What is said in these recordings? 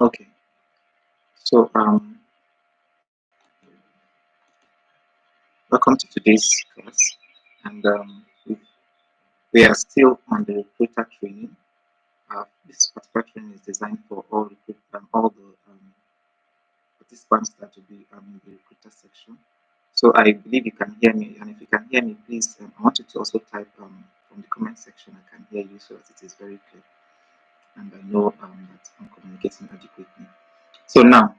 Okay, so welcome to today's class, and we are still on the recruiter training. This particular training is designed for all the participants that will be in the recruiter section. So I believe you can hear me, and if you can hear me, please, I want you to also type from the comment section. I can hear you so that it is very clear, and I know that I'm communicating adequately. So now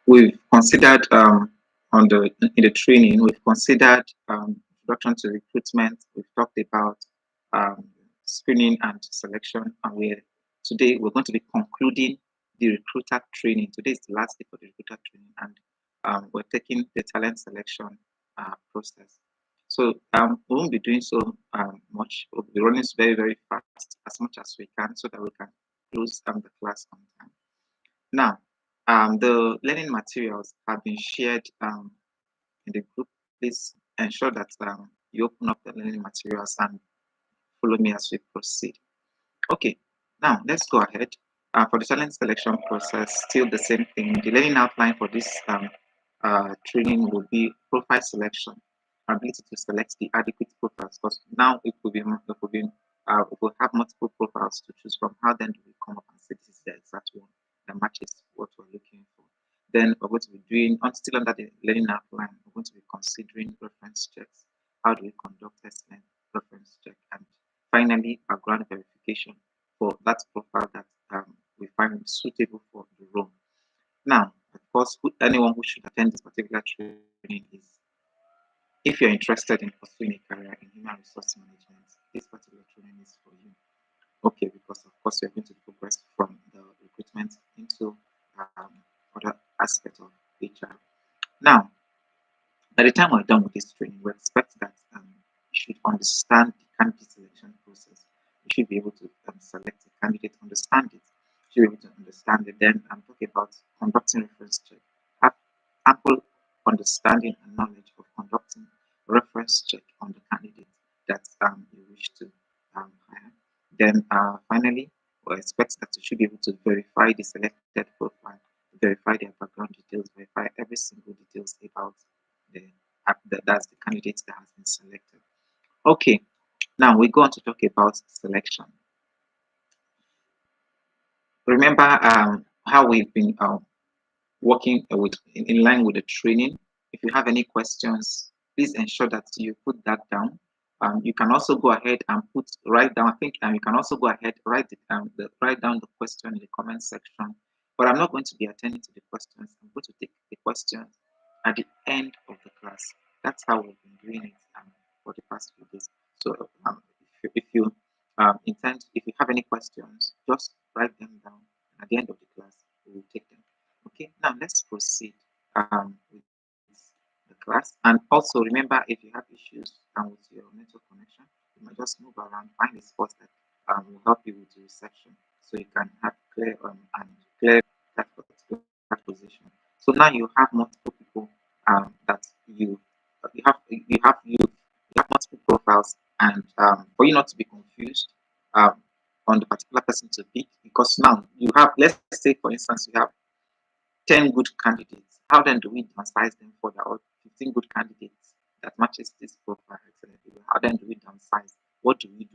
we've considered on the in the training we've considered introduction to recruitment. We've talked about um, screening and selection, and today we're going to be concluding the recruiter training. Today is the last day for the recruiter training, and we're taking the talent selection process. So we won't be doing so much. We'll be running very fast as much as we can so that we can close the class on time. Now, the learning materials have been shared in the group. Please ensure that you open up the learning materials and follow me as we proceed. Okay, now let's go ahead. For the talent selection process, still the same thing. The learning outline for this training will be profile selection, ability to select the adequate profiles. Because now it will have multiple profiles to choose from. How then do we come up and say this is the exact one that matches what we're looking for? Then we're going to be doing, still under the learning outline, we're going to be considering reference checks. How do we conduct excellent reference check? And finally, background verification for that profile that we find suitable for the role. Now, of course, anyone who should attend this particular training is, if you're interested in pursuing a career in human resource management, this particular training is for you. Okay, because of course you're going to progress from the recruitment into other aspects of HR. Now, by the time we're done with this training, we expect that you should understand the candidate selection process. You should be able to select a candidate, understand it. You should be able to understand it. Then I'm talking about conducting reference check. Have ample understanding and knowledge of conducting reference check on the candidate that you wish to hire. Then finally, we expect that you should be able to verify the selected profile, verify their background details, verify every single details about the that's the candidate that has been selected. Okay, now we go on to talk about selection. Remember how we've been working in line with the training. If you have any questions, please ensure that you put that down. You can also go ahead and write down. I think you can also go ahead write down the question in the comment section. But I'm not going to be attending to the questions. I'm going to take the questions at the end of the class. That's how we've been doing it for the past few days. So if you if you have any questions, just write them down. At the end of the class, we will take them. Okay, now let's proceed with the class. And also remember, if you have issues with your network connection, you might just move around, find a spot that will help you with the reception, so you can have clear and clear that particular position. So now you have multiple people that you have multiple profiles, and for you not to be confused um, on the particular person to pick, because now you have, let's say for instance, you have 10 good candidates. How then do we downsize them for the 15 good candidates that matches this profile excellently? How then do we downsize? What do we do?